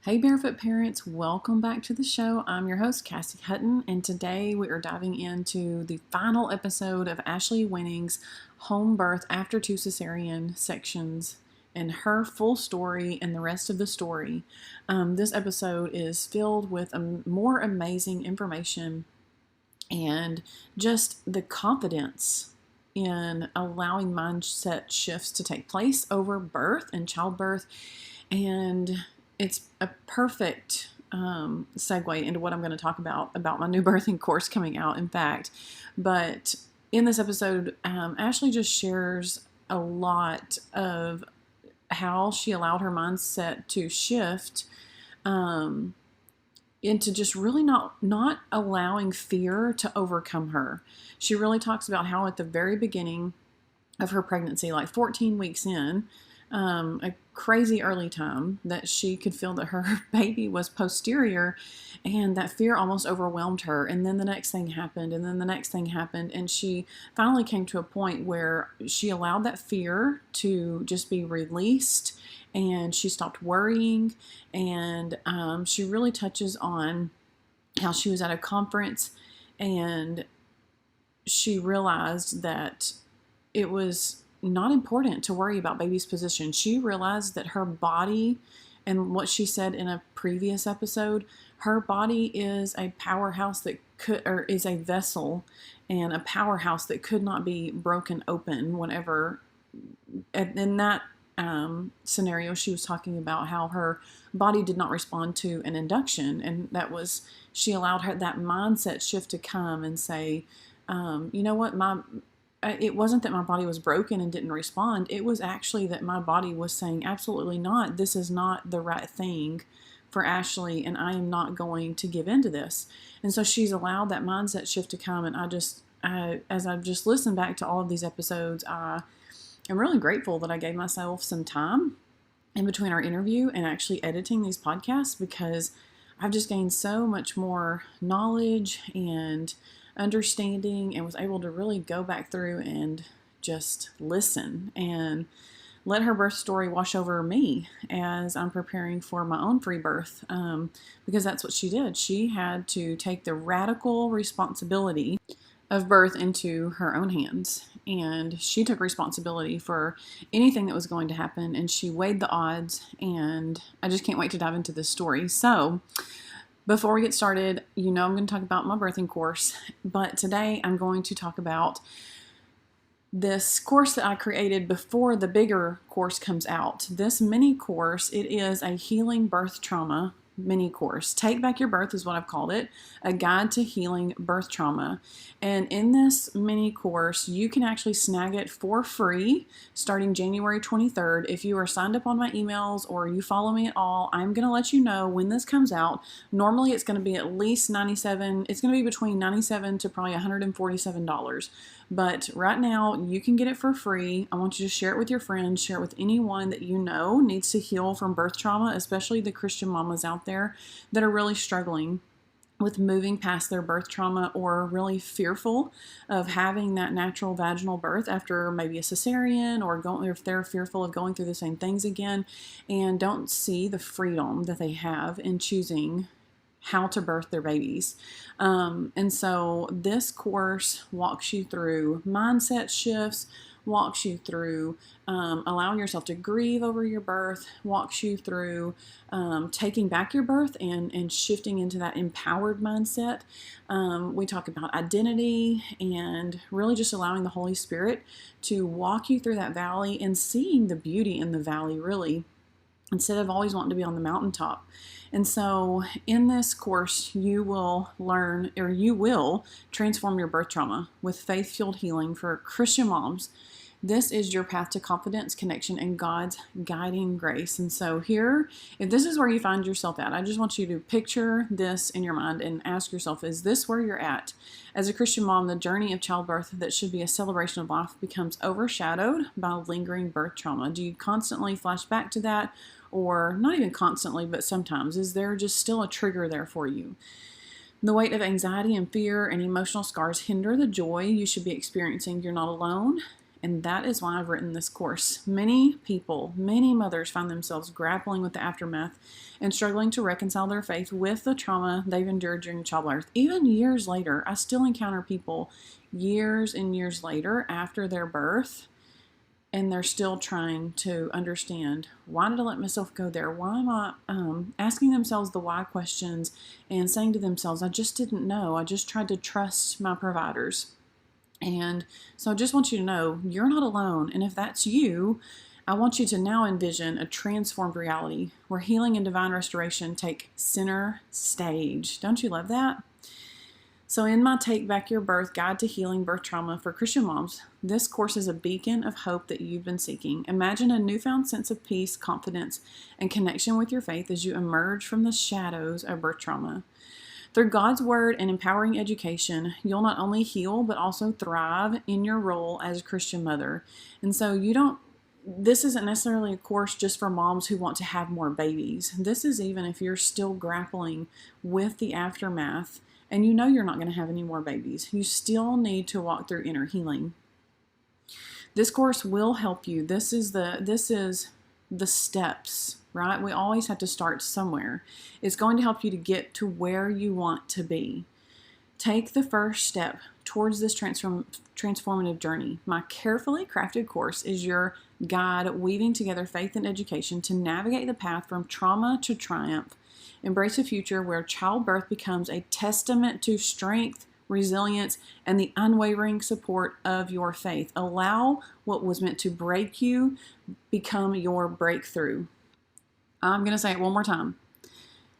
Hey Barefoot parents, welcome back to the show. I'm your host, Cassie Hutton, and today we are diving into the final episode of Ashley Winning's home birth after 2 cesarean sections and her full story and the rest of the story. This episode is filled with more amazing information and just the confidence in allowing mindset shifts to take place over birth and childbirth. And it's a perfect segue into what I'm going to talk about my new birthing course coming out, in fact. But in this episode, Ashley just shares a lot of how she allowed her mindset to shift into just really not allowing fear to overcome her. She really talks about how at the very beginning of her pregnancy, like 14 weeks in, a crazy early time, that she could feel that her baby was posterior, and that fear almost overwhelmed her. And then the next thing happened, and then the next thing happened, and she finally came to a point where she allowed that fear to just be released, and she stopped worrying. And she really touches on how she was at a conference and she realized that it was not important to worry about baby's position. She realized that her body, and what she said in a previous episode, her body is a powerhouse that is a vessel and a powerhouse that could not be broken open whenever. In that scenario, she was talking about how her body did not respond to an induction, and she allowed that mindset shift to come and say, you know what, it wasn't that my body was broken and didn't respond. It was actually that my body was saying, absolutely not. This is not the right thing for Ashley, and I am not going to give in to this. And so she's allowed that mindset shift to come. And as I've just listened back to all of these episodes, I'm really grateful that I gave myself some time in between our interview and actually editing these podcasts, because I've just gained so much more knowledge and understanding, and was able to really go back through and just listen and let her birth story wash over me as I'm preparing for my own free birth, because that's what she did. She had to take the radical responsibility of birth into her own hands, and she took responsibility for anything that was going to happen, and she weighed the odds, and I just can't wait to dive into this story. So before we get started, I'm going to talk about my birthing course, but today I'm going to talk about this course that I created before the bigger course comes out. This mini course, it is a healing birth trauma mini course. Take Back Your Birth is what I've called it, a guide to healing birth trauma. And in this mini course, you can actually snag it for free starting January 23rd. If you are signed up on my emails or you follow me at all, I'm going to let you know when this comes out. Normally it's going to be at least $97. It's going to be between $97 to probably $147. But right now, you can get it for free. I want you to share it with your friends, share it with anyone that you know needs to heal from birth trauma, especially the Christian mamas out there that are really struggling with moving past their birth trauma, or really fearful of having that natural vaginal birth after maybe a cesarean, or if they're fearful of going through the same things again and don't see the freedom that they have in choosing how to birth their babies. And so this course walks you through mindset shifts, walks you through allowing yourself to grieve over your birth, walks you through taking back your birth and shifting into that empowered mindset. We talk about identity and really just allowing the Holy Spirit to walk you through that valley and seeing the beauty in the valley, really, instead of always wanting to be on the mountaintop. And so in this course, you will learn, or you will transform your birth trauma with faith-fueled healing for Christian moms. This is your path to confidence, connection, and God's guiding grace. And so here, if this is where you find yourself at, I just want you to picture this in your mind and ask yourself, is this where you're at? As a Christian mom, the journey of childbirth that should be a celebration of life becomes overshadowed by lingering birth trauma. Do you constantly flash back to that? Or not even constantly, but sometimes. Is there just still a trigger there for you? The weight of anxiety and fear and emotional scars hinder the joy you should be experiencing. You're not alone. And that is why I've written this course. Many people, many mothers find themselves grappling with the aftermath and struggling to reconcile their faith with the trauma they've endured during childbirth. Even years later, I still encounter people years and years later after their birth, and they're still trying to understand, why did I let myself go there? Why am I asking themselves the why questions and saying to themselves, I just didn't know. I just tried to trust my providers. And so I just want you to know you're not alone. And if that's you, I want you to now envision a transformed reality where healing and divine restoration take center stage. Don't you love that? So in my Take Back Your Birth Guide to Healing Birth Trauma for Christian Moms, this course is a beacon of hope that you've been seeking. Imagine a newfound sense of peace, confidence, and connection with your faith as you emerge from the shadows of birth trauma. Through God's Word and empowering education, you'll not only heal, but also thrive in your role as a Christian mother. And so this isn't necessarily a course just for moms who want to have more babies. This is even if you're still grappling with the aftermath and you know you're not going to have any more babies. You still need to walk through inner healing. This course will help you. This is the steps, right? We always have to start somewhere. It's going to help you to get to where you want to be. Take the first step towards this transformative journey. My carefully crafted course is your guide weaving together faith and education to navigate the path from trauma to triumph. Embrace a future where childbirth becomes a testament to strength, resilience, and the unwavering support of your faith. Allow what was meant to break you become your breakthrough. I'm going to say it one more time.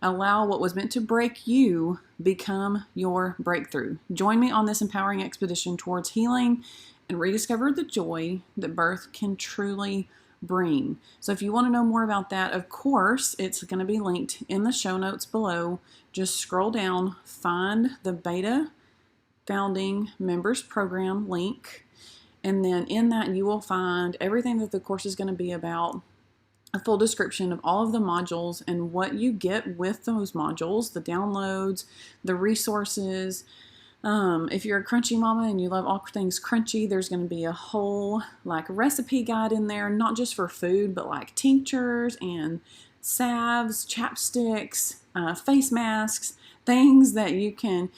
Allow what was meant to break you become your breakthrough. Join me on this empowering expedition towards healing and rediscover the joy that birth can truly bring. So if you want to know more about that, of course, it's going to be linked in the show notes below. Just scroll down, find the Beta Founding Members Program link, and then in that you will find everything that the course is going to be about, a full description of all of the modules and what you get with those modules, the downloads, the resources. If you're a crunchy mama and you love all things crunchy, there's going to be a whole recipe guide in there, not just for food, but like tinctures and salves, chapsticks, face masks, things that you can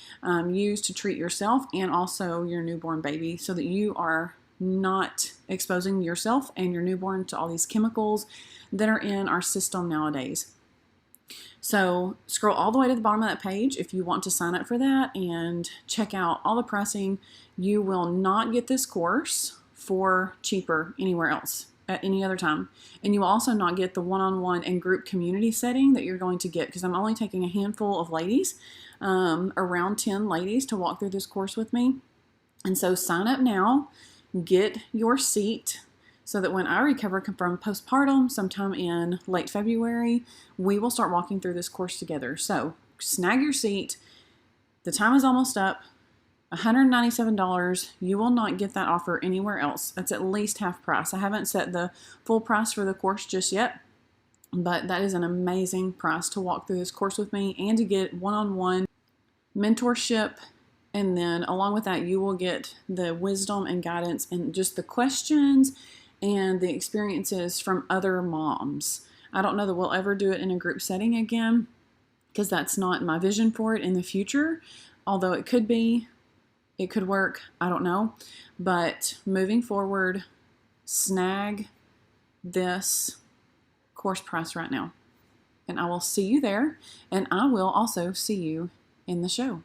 use to treat yourself and also your newborn baby so that you are not exposing yourself and your newborn to all these chemicals that are in our system nowadays. So scroll all the way to the bottom of that page if you want to sign up for that and check out all the pricing. You will not get this course for cheaper anywhere else at any other time. And you will also not get the one-on-one and group community setting that you're going to get because I'm only taking a handful of ladies, around 10 ladies to walk through this course with me. And so sign up now, get your seat, so that when I recover from postpartum sometime in late February, we will start walking through this course together. So snag your seat. The time is almost up. $197. You will not get that offer anywhere else. That's at least half price. I haven't set the full price for the course just yet, but that is an amazing price to walk through this course with me and to get one-on-one mentorship. And then along with that, you will get the wisdom and guidance and just the questions and the experiences from other moms. I don't know that we'll ever do it in a group setting again because that's not my vision for it in the future. Although it could be, it could work, I don't know. But moving forward, snag this course price right now. And I will see you there, and I will also see you in the show.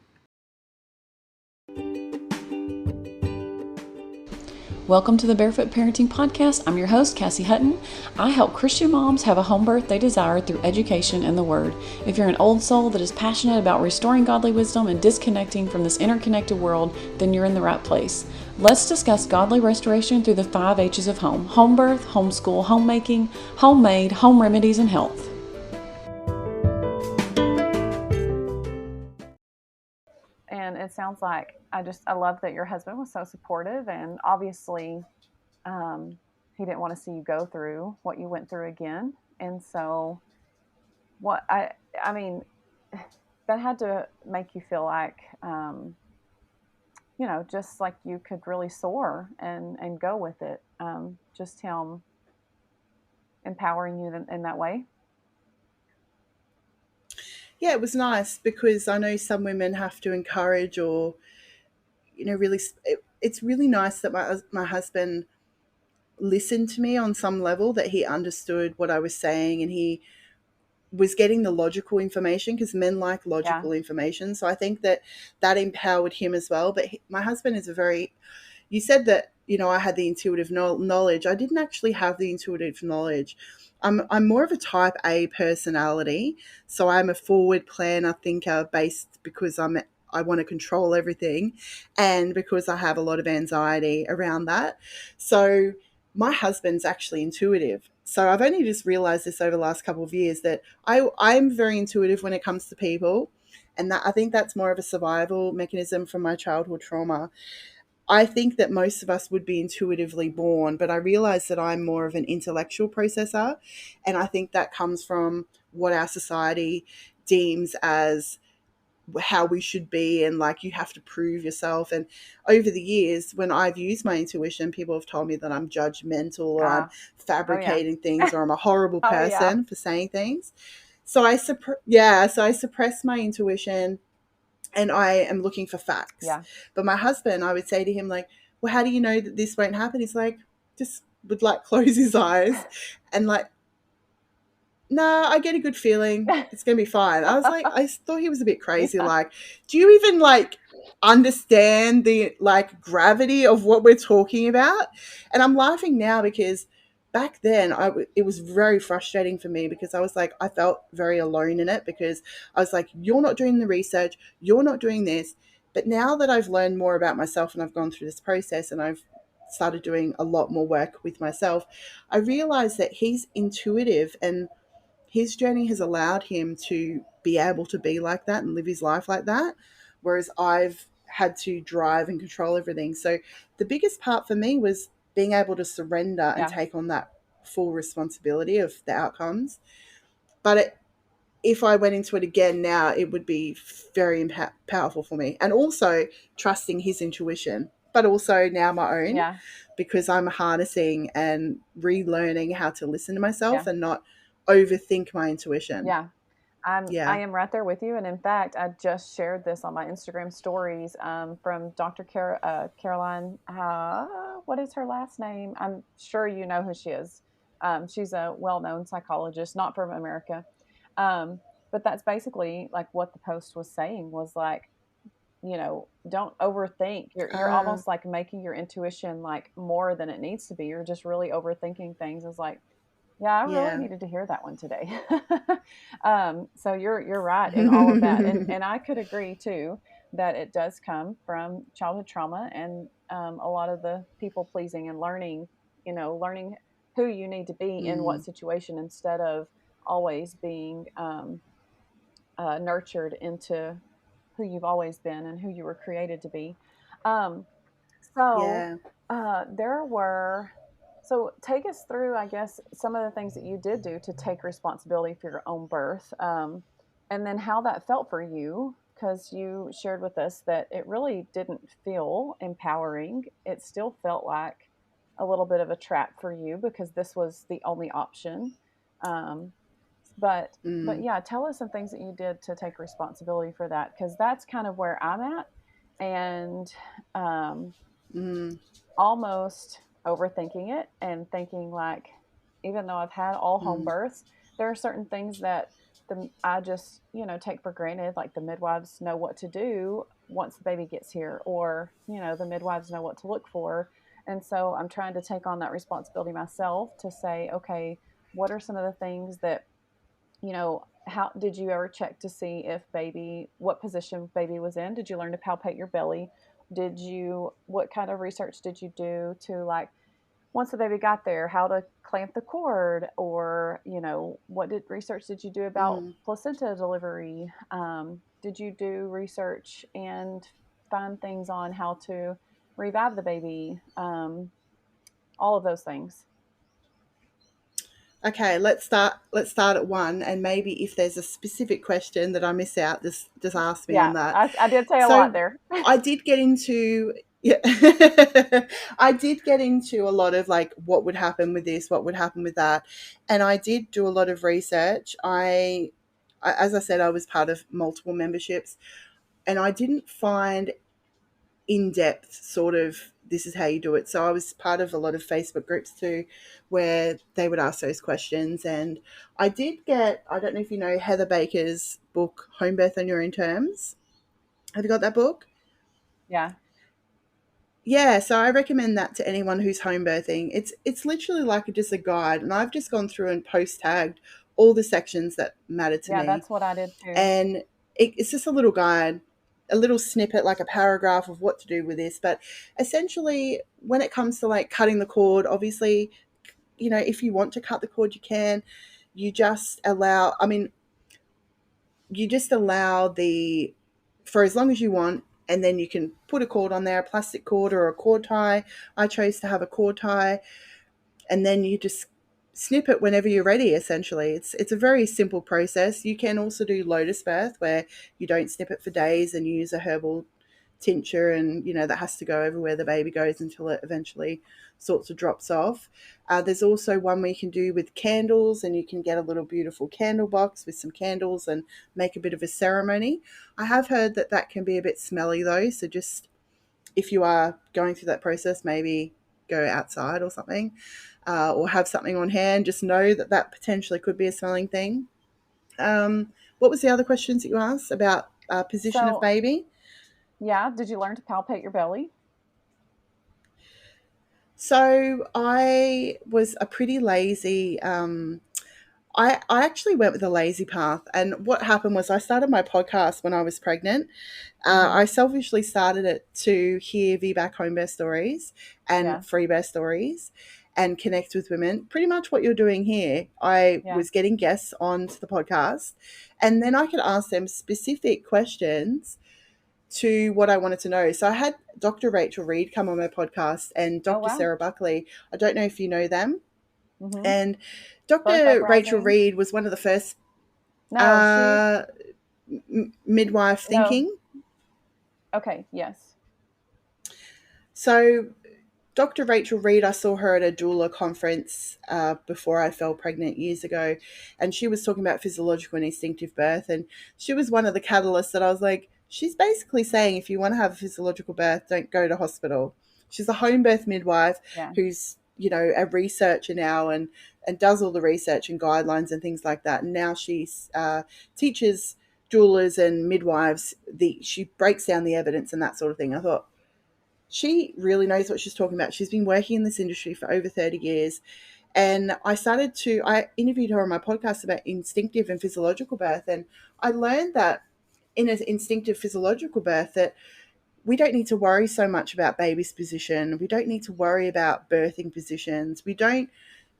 Welcome to the Barefoot Parenting Podcast. I'm your host, Cassie Hutton. I help Christian moms have a home birth they desire through education and the Word. If you're an old soul that is passionate about restoring godly wisdom and disconnecting from this interconnected world, then you're in the right place. Let's discuss godly restoration through the 5 H's of home: home birth, homeschool, homemaking, homemade, home remedies, and health. And it sounds like I love that your husband was so supportive, and obviously he didn't want to see you go through what you went through again. And so I mean, that had to make you feel like just like you could really soar and go with it. Just him empowering you in that way. Yeah, it was nice because I know some women have to encourage or, really, it's really nice that my husband listened to me on some level, that he understood what I was saying and he was getting the logical information, because men like Yeah, logical information. So I think that that empowered him as well. But my husband is a very, you said that, I had the intuitive knowledge. I didn't actually have the intuitive knowledge. I'm more of a type A personality. So I'm a forward planner thinker, based because I want to control everything, and because I have a lot of anxiety around that. So my husband's actually intuitive. So I've only just realized this over the last couple of years, that I'm very intuitive when it comes to people. And that, I think that's more of a survival mechanism from my childhood trauma. I think that most of us would be intuitively born, but I realize that I'm more of an intellectual processor. And I think that comes from what our society deems as how we should be, and like you have to prove yourself. And over the years, when I've used my intuition, people have told me that I'm judgmental, or I'm ah, oh yeah, fabricating things, or I'm a horrible oh yeah, person for saying things. So I suppress my intuition, and I am looking for facts. yeah. But my husband, I would say to him, like, well, how do you know that this won't happen? He's like, just would like close his eyes and like, no, I get a good feeling it's gonna be fine. I was like, I thought he was a bit crazy. Yeah, Like, do you even like understand the like gravity of what we're talking about? And I'm laughing now because back then it was very frustrating for me, because I was like, I felt very alone in it, because I was like, you're not doing the research, you're not doing this. But now that I've learned more about myself and I've gone through this process and I've started doing a lot more work with myself, I realized that he's intuitive, and his journey has allowed him to be able to be like that and live his life like that. Whereas I've had to drive and control everything. So the biggest part for me was being able to surrender and yeah, take on that full responsibility of the outcomes. But if I went into it again now, it would be very powerful for me. And also trusting his intuition, but also now my own, yeah, because I'm harnessing and relearning how to listen to myself yeah, and not overthink my intuition. yeah. I Yeah. am right there with you, and in fact, I just shared this on my Instagram stories from Dr. Caroline. What is her last name? I'm sure you know who she is. She's a well-known psychologist, not from America, um, but that's basically like what the post was saying was like, don't overthink. You're Ah, almost like making your intuition like more than it needs to be. You're just really overthinking things. It's like, yeah, I really yeah. needed to hear that one today. So you're right in all of that, and I could agree too that it does come from childhood trauma and a lot of the people pleasing and learning who you need to be in what Mm, situation instead of always being nurtured into who you've always been and who you were created to be. Um, so yeah. there were, so take us through, I guess, some of the things that you did do to take responsibility for your own birth, and then how that felt for you, because you shared with us that it really didn't feel empowering. It still felt like a little bit of a trap for you because this was the only option. Um, but Mm, yeah, tell us some things that you did to take responsibility for that, because that's kind of where I'm at, and um, mm, almost overthinking it and thinking like, even though I've had all home mm, births, there are certain things that I just take for granted, like the midwives know what to do once the baby gets here, or the midwives know what to look for, and so I'm trying to take on that responsibility myself to say, okay, what are some of the things that how did you ever check to see if baby, what position baby was in? Did you learn to palpate your belly? What kind of research did you do to, like, once the baby got there, how to clamp the cord? Or, what research did you do about mm. placenta delivery? Did you do research and find things on how to revive the baby? All of those things. Okay, let's start at one, and maybe if there's a specific question that I miss out, just ask me on Yeah, that. I did say a lot So there. I did get into yeah, I did get into a lot of like what would happen with this, what would happen with that, and I did do a lot of research. As I said, I was part of multiple memberships, and I didn't find in depth sort of this is how you do it. So I was part of a lot of Facebook groups too where they would ask those questions. And I did get, I don't know if you know Heather Baker's book, Home Birth on Your Own Terms. Have you got that book? Yeah, Yeah, so I recommend that to anyone who's home birthing. It's literally like just a guide, and I've just gone through and post tagged all the sections that matter to yeah, me. that's what I did too. And it's just a little guide, a little snippet, like a paragraph of what to do with this. But essentially, when it comes to like cutting the cord, obviously, if you want to cut the cord, you can. You just allow, I mean, you just allow for as long as you want, and then you can put a cord on there, a plastic cord or a cord tie. I chose to have a cord tie, and then you just snip it whenever you're ready. Essentially, it's a very simple process. You can also do lotus birth where you don't snip it for days and you use a herbal tincture, and that has to go everywhere the baby goes until it eventually sorts of drops off. There's also one we can do with candles, and you can get a little beautiful candle box with some candles and make a bit of a ceremony. I have heard that that can be a bit smelly though, so just if you are going through that process, maybe go outside or something, or have something on hand. Just know that that potentially could be a smelling thing. What was the other questions that you asked about position of So, baby? yeah, did you learn to palpate your belly? So I was a pretty lazy. I actually went with a lazy path, and what happened was I started my podcast when I was pregnant. Mm-hmm. I selfishly started it to hear VBAC home birth stories and Yeah, free birth stories and connect with women. Pretty much what you're doing here. I yeah. was getting guests onto the podcast, and then I could ask them specific questions to what I wanted to know. So I had Dr. Rachel Reed come on my podcast and Oh Dr. wow. Sarah Buckley. I don't know if you know them. Mm-hmm. And Both Dr. Rachel uprising. Reed was one of the first No, she's uh, midwife no. thinking. Okay, yes. So Dr. Rachel Reed, I saw her at a doula conference before I fell pregnant years ago, and she was talking about physiological and instinctive birth, and she was one of the catalysts that I was like, she's basically saying if you want to have a physiological birth, don't go to hospital. She's a home birth midwife Yeah, who's a researcher now and does all the research and guidelines and things like that. And now she teaches doulas and midwives. She breaks down the evidence and that sort of thing. I thought she really knows what she's talking about. She's been working in this industry for over 30 years. And I interviewed her on my podcast about instinctive and physiological birth. And I learned that in an instinctive physiological birth that we don't need to worry so much about baby's position. We don't need to worry about birthing positions. We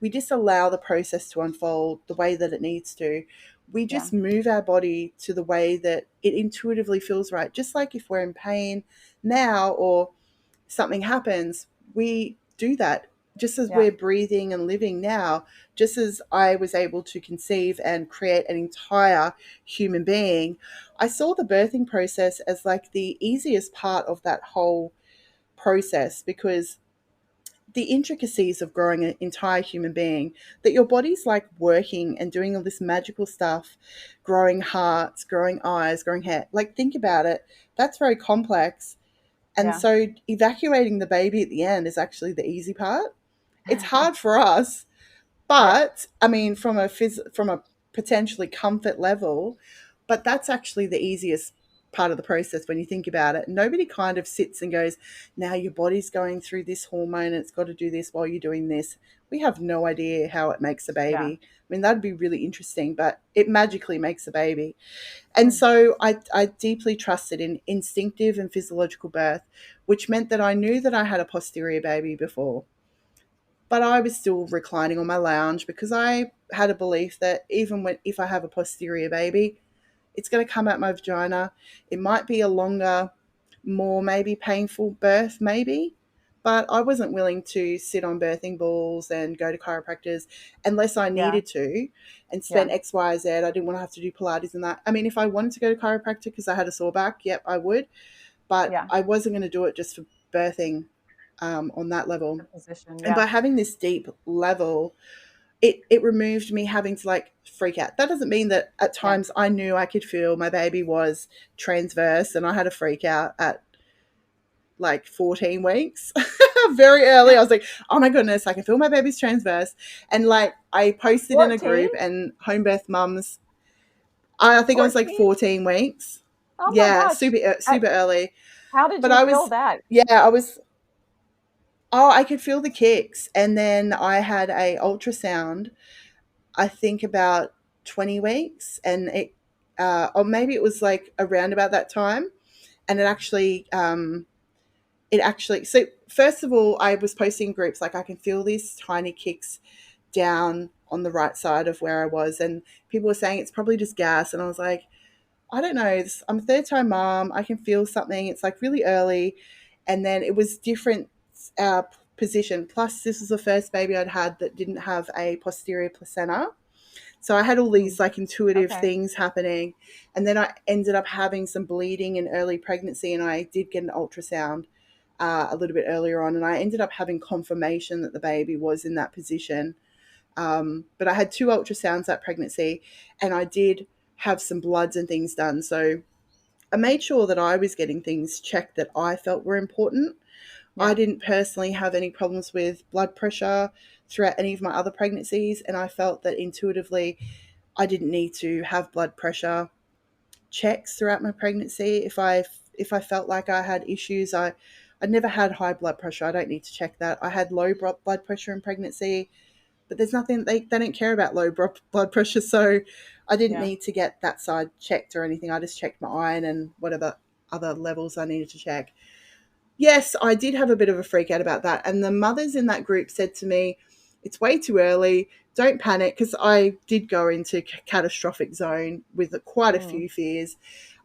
just allow the process to unfold the way that it needs to. We yeah, just move our body to the way that it intuitively feels right. Just like if we're in pain now or something happens, we do that just as yeah, we're breathing and living now, just as I was able to conceive and create an entire human being. I saw the birthing process as like the easiest part of that whole process because the intricacies of growing an entire human being, that your body's like working and doing all this magical stuff, growing hearts, growing eyes, growing hair. Like, think about it. That's very complex, and yeah, so evacuating the baby at the end is actually the easy part. It's hard for us, yeah, but I mean, from a potentially comfort level, but that's actually the easiest part of the process when you think about it. Nobody kind of sits and goes, now your body's going through this hormone, it's got to do this while you're doing this. We have no idea how it makes a yeah. baby. I mean, that'd be really interesting, but it magically makes a baby. And Hmm. so I deeply trusted in instinctive and physiological birth, which meant that I knew that I had a posterior baby before. But I was still reclining on my lounge because I had a belief that if I have a posterior baby, it's going to come out my vagina. It might be a longer, more maybe painful birth, maybe, but I wasn't willing to sit on birthing balls and go to chiropractors unless I Yeah. needed to and spend Yeah. X, Y, Z. I didn't want to have to do Pilates and that. I mean, if I wanted to go to chiropractor because I had a sore back, yep, I would. But Yeah. I wasn't going to do it just for birthing on that level. The position. And Yeah. by having this deep level, it removed me having to like freak out. That doesn't mean that at Yeah. times I knew I could feel my baby was transverse and I had a freak out at like 14 weeks. Very early. I was like, oh my goodness, I can feel my baby's transverse. And like I posted in a 14? group and home birth mums, I think I was like 14? 14 weeks. Oh my Yeah, gosh. super early. How did But you I feel was, that? yeah, I was, oh, I could feel the kicks. And then I had a ultrasound, I think about 20 weeks. And or maybe it was like around about that time. And it actually, so first of all, I was posting groups, like I can feel these tiny kicks down on the right side of where I was. And people were saying it's probably just gas. And I was like, I don't know. I'm a third time mom. I can feel something. It's like really early. And then it was different uh, position. Plus, this was the first baby I'd had that didn't have a posterior placenta. So I had all these Mm. like intuitive Okay. things happening. And then I ended up having some bleeding in early pregnancy, and I did get an ultrasound a little bit earlier on. And I ended up having confirmation that the baby was in that position. But I had 2 ultrasounds that pregnancy, and I did have some bloods and things done. So I made sure that I was getting things checked that I felt were important. I Yeah. didn't personally have any problems with blood pressure throughout any of my other pregnancies, and I felt that intuitively I didn't need to have blood pressure checks throughout my pregnancy. If I felt like I had issues, I never had high blood pressure. I don't need to check that. I had low blood pressure in pregnancy, but there's nothing, they don't care about low blood pressure, so I didn't Yeah. need to get that side checked or anything. I just checked my iron and whatever other levels I needed to check. Yes, I did have a bit of a freak out about that. And the mothers in that group said to me, it's way too early. Don't panic, because I did go into catastrophic zone with quite a Mm. few fears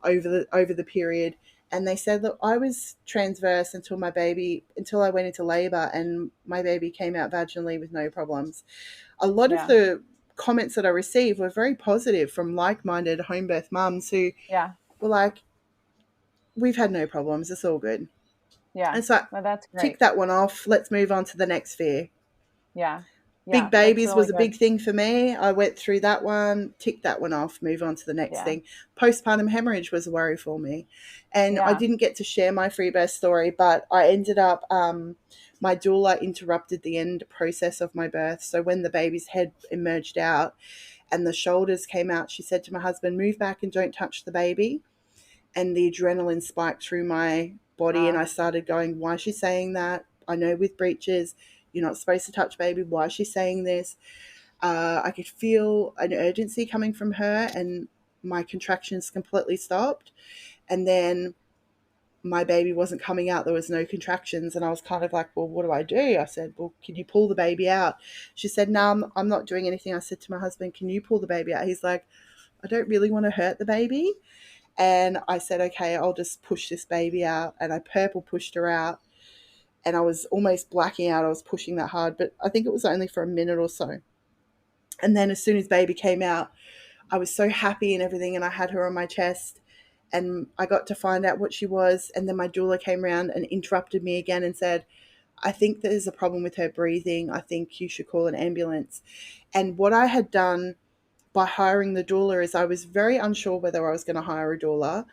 over the period. And they said that I was transverse until I went into labor and my baby came out vaginally with no problems. A lot of Yeah. the comments that I received were very positive from like-minded home birth mums who Yeah. were like, we've had no problems. It's all good. Yeah. And so Well, that's tick great. that one off. Let's move on to the next fear. Yeah. Yeah. Big That's babies really was a good. big thing for me. I went through that one, tick that one off, move on to the next Yeah. thing. Postpartum hemorrhage was a worry for me. And I Yeah. didn't get to share my free birth story, but I ended up, my doula interrupted the end process of my birth. So when the baby's head emerged out and the shoulders came out, she said to my husband, move back and don't touch the baby. And the adrenaline spiked through my body, and I Ah. started going, why is she saying that? I know with breeches you're not supposed to touch baby. Why is she saying this? I could feel an urgency coming from her, and my contractions completely stopped. And then my baby wasn't coming out. There was no contractions, and I was kind of like, well, what do I do? I said, well, can you pull the baby out? She said, no, I'm not doing anything. I said to my husband, can you pull the baby out? He's like, I don't really want to hurt the baby. And I said, okay, I'll just push this baby out. And I purple pushed her out. And I was almost blacking out. I was pushing that hard, but I think it was only for a minute or so. And then as soon as baby came out, I was so happy and everything. And I had her on my chest. And I got to find out what she was. And then my doula came around and interrupted me again and said, I think there's a problem with her breathing. I think you should call an ambulance. And what I had done by hiring the doula is I was very unsure whether I was going to hire a doula.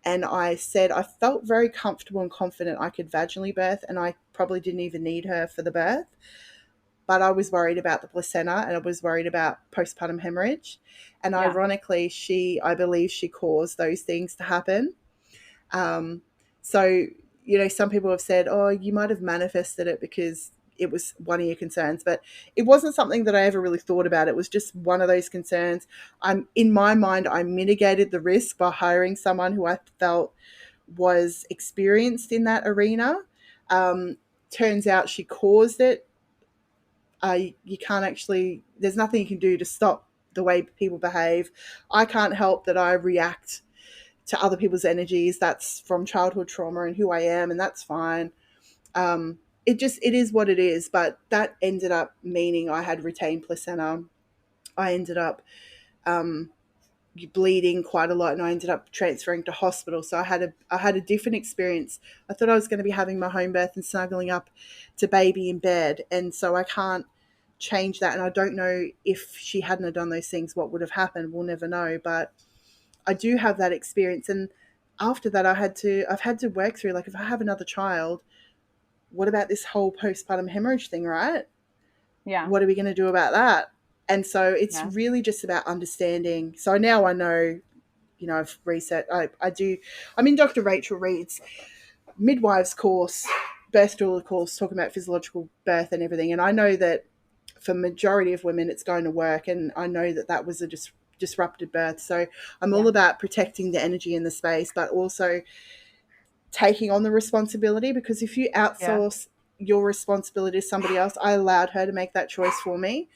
And I said I felt very comfortable and confident I could vaginally birth, and I probably didn't even need her for the birth. But I was worried about the placenta, and I was worried about postpartum hemorrhage. And Yeah. ironically, I believe she caused those things to happen. Um, so, some people have said, oh, you might have manifested it because it was one of your concerns, but it wasn't something that I ever really thought about. It was just one of those concerns. In my mind, I mitigated the risk by hiring someone who I felt was experienced in that arena. Um, Turns out she caused it. You can't actually, there's nothing you can do to stop the way people behave. I can't help that I react to other people's energies. That's from childhood trauma and who I am, and that's fine. it is what it is. But that ended up meaning I had retained placenta. I ended up um, bleeding quite a lot, and I ended up transferring to hospital. So I had a different experience. I thought I was going to be having my home birth and snuggling up to baby in bed, and so I can't change that. And I don't know if she hadn't have done those things, what would have happened. We'll never know. But I do have that experience, and after that, I've had to work through, like, if I have another child, what about this whole postpartum hemorrhage thing, right? Yeah. What are we going to do about that? And so it's Yeah. really just about understanding. So now I know, I've reset. I do. I'm in Dr. Rachel Reed's midwives course, birth doula course, talking about physiological birth and everything. And I know that for majority of women, it's going to work. And I know that that was a disrupted birth. So I'm all Yeah. about protecting the energy in the space, but also taking on the responsibility, because if you Yeah. outsource your responsibility to somebody else, I allowed her to make that choice for me.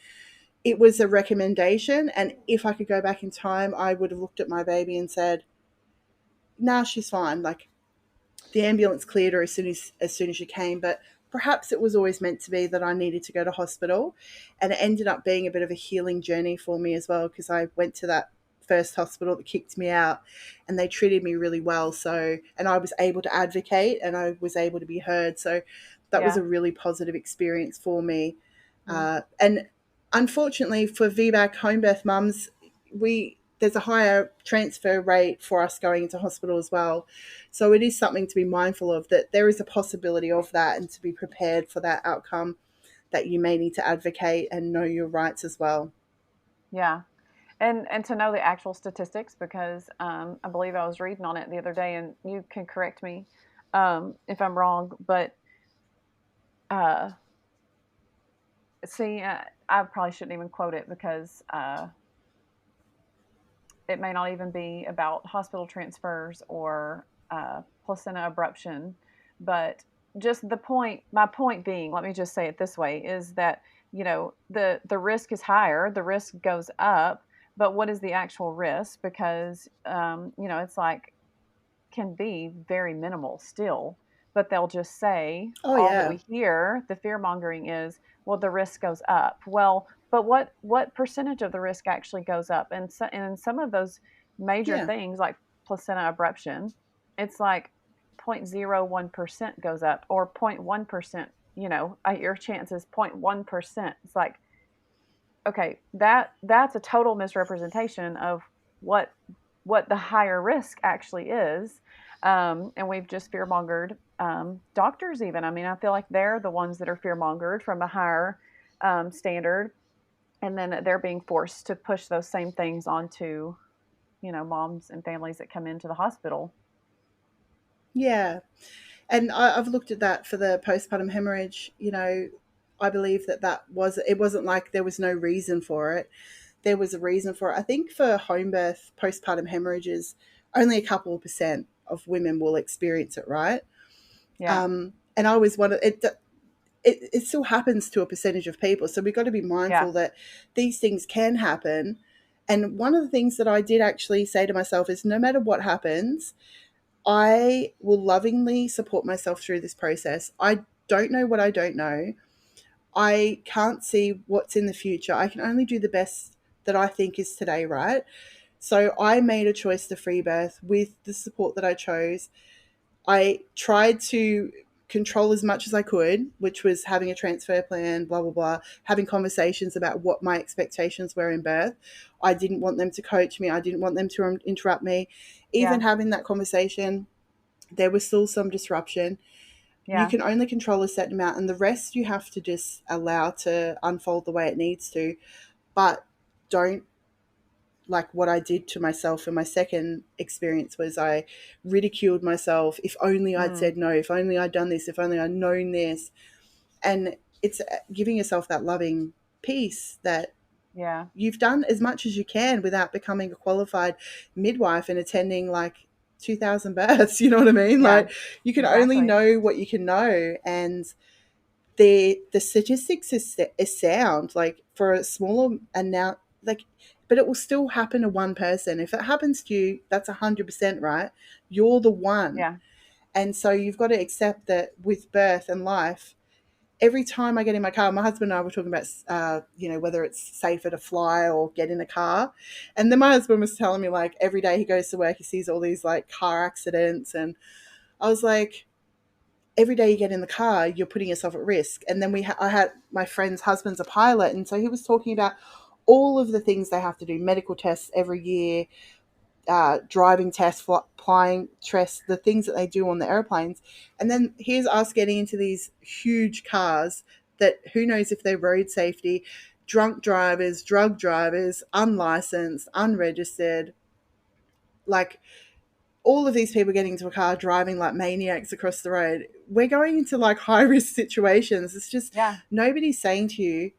It was a recommendation, and if I could go back in time, I would have looked at my baby and said, nah, she's fine. Like, the ambulance cleared her as soon as she came, but perhaps it was always meant to be that I needed to go to hospital. And it ended up being a bit of a healing journey for me as well, because I went to that first hospital that kicked me out, and they treated me really well. So, and I was able to advocate, and I was able to be heard. So that was Yeah. a really positive experience for me. Mm. And unfortunately for VBAC home birth mums, there's a higher transfer rate for us going into hospital as well. So it is something to be mindful of, that there is a possibility of that, and to be prepared for that outcome, that you may need to advocate and know your rights as well. Yeah. And to know the actual statistics, because I believe I was reading on it the other day, and you can correct me if I'm wrong, but uh, see, I probably shouldn't even quote it, because it may not even be about hospital transfers or placenta abruption, but just my point being, let me just say it this way, is that, the risk is higher, the risk goes up, but what is the actual risk? Because, it's like, can be very minimal still, but they'll just say, Oh all that yeah. we hear, the fear mongering is, well, the risk goes up. Well, but what percentage of the risk actually goes up? And some of those major Yeah. things, like placenta abruption, it's like 0.01% goes up, or 0.1%. Your chance is 0.1%. It's like, okay, that's a total misrepresentation of what what the higher risk actually is. And we've just fear mongered doctors, even. I mean, I feel like they're the ones that are fear mongered from a higher standard, and then they're being forced to push those same things onto, moms and families that come into the hospital. Yeah. And I've looked at that for the postpartum hemorrhage. I believe it wasn't like there was no reason for it. There was a reason for it. I think for home birth, postpartum hemorrhages, only a couple of percent of women will experience it, right? Yeah. And I always wanted it still happens to a percentage of people. So we've got to be Yeah. mindful that these things can happen. And one of the things that I did actually say to myself is, no matter what happens, I will lovingly support myself through this process. I don't know what I don't know. I can't see what's in the future. I can only do the best that I think is today, right? So I made a choice to free birth with the support that I chose. I tried to control as much as I could, which was having a transfer plan, blah, blah, blah, having conversations about what my expectations were in birth. I didn't want them to coach me. I didn't want them to interrupt me. Even Yeah. having that conversation, there was still some disruption. You Yeah. can only control a certain amount, and the rest you have to just allow to unfold the way it needs to. But don't, like what I did to myself in my second experience was I ridiculed myself. If only I'd Mm. said no, if only I'd done this, if only I'd known this. And it's giving yourself that loving peace that Yeah. you've done as much as you can without becoming a qualified midwife and attending like 2,000 births. You know what I mean? Yeah. Like, you can only Exactly. know what you can know. And the statistics is sound, like for a smaller, and now, like, but it will still happen to one person. If it happens to you, that's 100%, right? You're the one. Yeah. And so you've got to accept that with birth and life, every time I get in my car, my husband and I were talking about, whether it's safer to fly or get in a car. And then my husband was telling me, like, every day he goes to work, he sees all these, like, car accidents. And I was like, every day you get in the car, you're putting yourself at risk. And then I had my friend's husband's a pilot. And so he was talking about all of the things they have to do, medical tests every year, driving tests, flying tests, the things that they do on the airplanes. And then here's us getting into these huge cars that who knows if they're road safety, drunk drivers, drug drivers, unlicensed, unregistered, like all of these people getting into a car driving like maniacs across the road. We're going into like high risk situations. It's just Yeah. nobody's saying to you,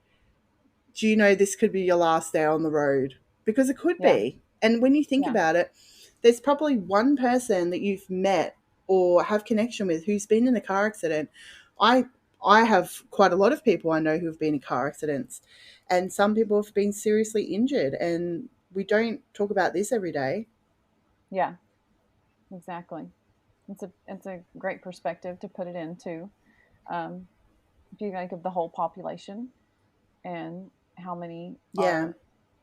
do you know this could be your last day on the road? Because it could Yeah. be. And when you think Yeah. about it, there's probably one person that you've met or have connection with who's been in a car accident. I I have quite a lot of people I know who've been in car accidents, and some people have been seriously injured, and we don't talk about this every day. Yeah. Exactly. It's a great perspective to put it into. Um, if you think of the whole population and how many Yeah, are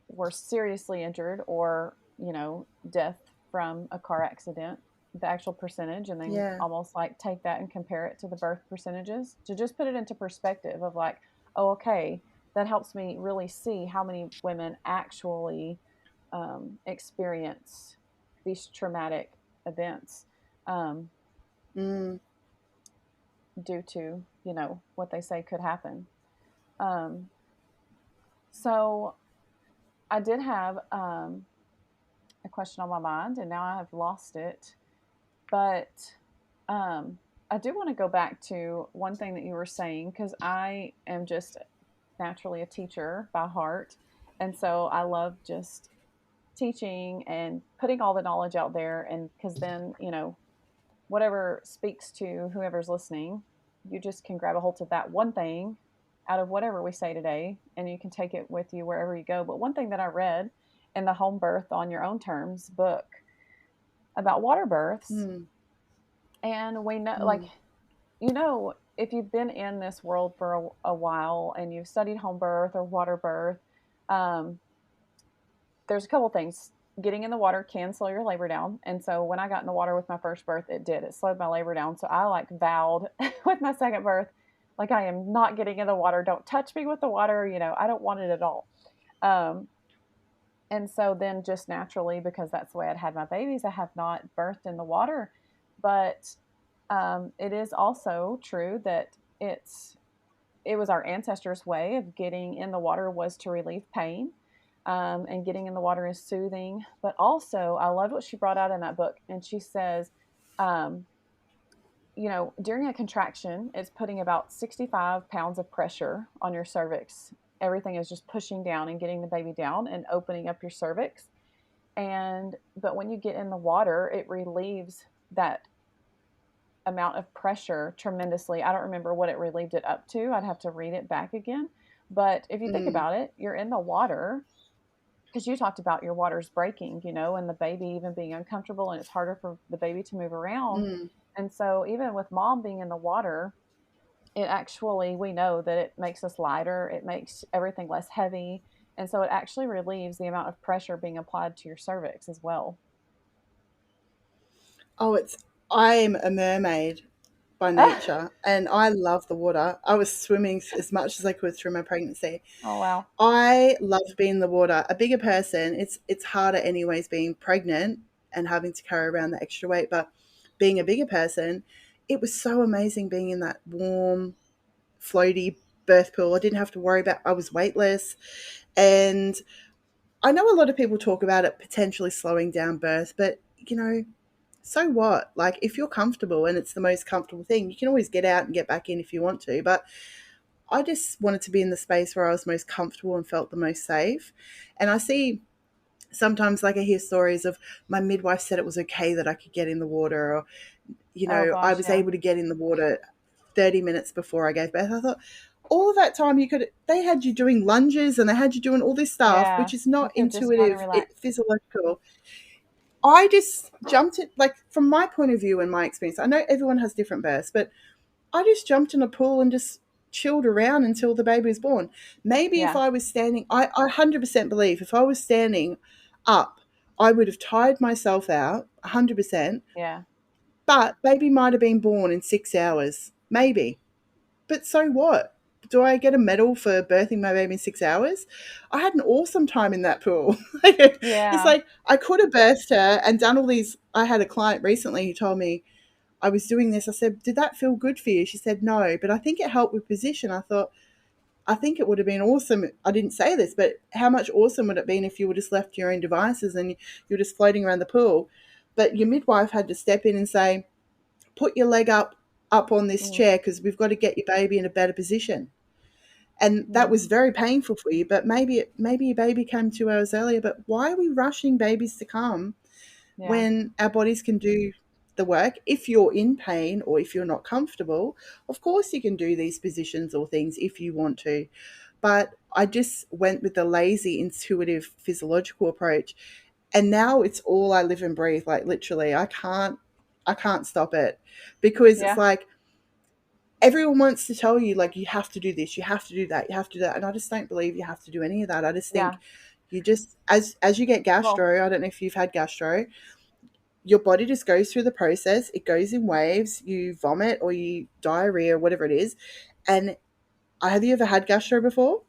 were seriously injured or death from a car accident, the actual percentage, and then yeah. almost like take that and compare it to the birth percentages to just put it into perspective of like, oh, okay, that helps me really see how many women actually experience these traumatic events um, Mm, due to what they say could happen. Um, so I did have a question on my mind, and now I have lost it. But um, I do want to go back to one thing that you were saying because I am just naturally a teacher by heart, and so I love just teaching and putting all the knowledge out there, and because then whatever speaks to whoever's listening, you just can grab a hold of that one thing out of whatever we say today, and you can take it with you wherever you go. But one thing that I read in the Home Birth on Your Own Terms book about water births, mm, and we know, like, mm, if you've been in this world for a while and you've studied home birth or water birth, um, there's a couple things. Getting in the water can slow your labor down. And so when I got in the water with my first birth, it did. It slowed my labor down. So I like vowed with my second birth, like, I am not getting in the water. Don't touch me with the water. I don't want it at all. Um, and so then just naturally, because that's the way I'd had my babies, I have not birthed in the water. But it is also true that it was our ancestors' way of getting in the water was to relieve pain. And getting in the water is soothing. But also, I love what she brought out in that book. And she says, um, during a contraction, it's putting about 65 pounds of pressure on your cervix. Everything is just pushing down and getting the baby down and opening up your cervix. But when you get in the water, it relieves that amount of pressure tremendously. I don't remember what it relieved it up to. I'd have to read it back again. But if you think mm, about it, you're in the water because you talked about your waters breaking, and the baby even being uncomfortable and it's harder for the baby to move around. mm. And so even with mom being in the water, it actually, we know that it makes us lighter. It makes everything less heavy. And so it actually relieves the amount of pressure being applied to your cervix as well. Oh, I'm a mermaid by nature, and I love the water. I was swimming as much as I could through my pregnancy. Oh, wow. I love being in the water. A bigger person, it's harder anyways being pregnant and having to carry around the extra weight, but being a bigger person, it was so amazing being in that warm, floaty birth pool. I didn't have to worry about I was weightless. And I know a lot of people talk about it potentially slowing down birth, but so what? Like, if you're comfortable and it's the most comfortable thing, you can always get out and get back in if you want to. But I just wanted to be in the space where I was most comfortable and felt the most safe. And I see sometimes, like, I hear stories of my midwife said it was okay that I could get in the water, or, Oh, I gosh. was Yeah. able to get in the water 30 minutes before I gave birth. I thought, all of that time they had you doing lunges and they had you doing all this stuff, Yeah. which is You not could just kind of intuitive, relax. physiological. I just jumped it, like, from my point of view and my experience. I know everyone has different births, but I just jumped in a pool and just chilled around until the baby was born. Maybe if Yeah. I was standing, I 100% believe if I was standing up, I would have tired myself out 100%, Yeah. but baby might have been born in 6 hours. Maybe. But so what? Do I get a medal for birthing my baby in 6 hours? I had an awesome time in that pool. It's Yeah. like I could have birthed her and done all these. I had a client recently who told me I was doing this. I said, "Did that feel good for you?" She said, "No, but I think it helped with position." I thought, I think it would have been awesome. I didn't say this, but how much awesome would it have been if you were just left to your own devices and you were just floating around the pool? But your midwife had to step in and say, "Put your leg up on this Mm, chair because we've got to get your baby in a better position." And that mm, was very painful for you, but maybe your baby came 2 hours earlier. But why are we rushing babies to come yeah. when our bodies can do the work? If you're in pain or if you're not comfortable, of course you can do these positions or things if you want to. But I just went with the lazy, intuitive, physiological approach. And now it's all I live and breathe. Like literally, I can't stop it because it's Yeah. like everyone wants to tell you like you have to do this, you have to do that, you have to do that. And I just don't believe you have to do any of that. I just think Yeah. you just as you get Well, gastro, I don't know if you've had gastro, your body just goes through the process. It goes in waves. You vomit or you diarrhea or whatever it is. And have you ever had gastro before?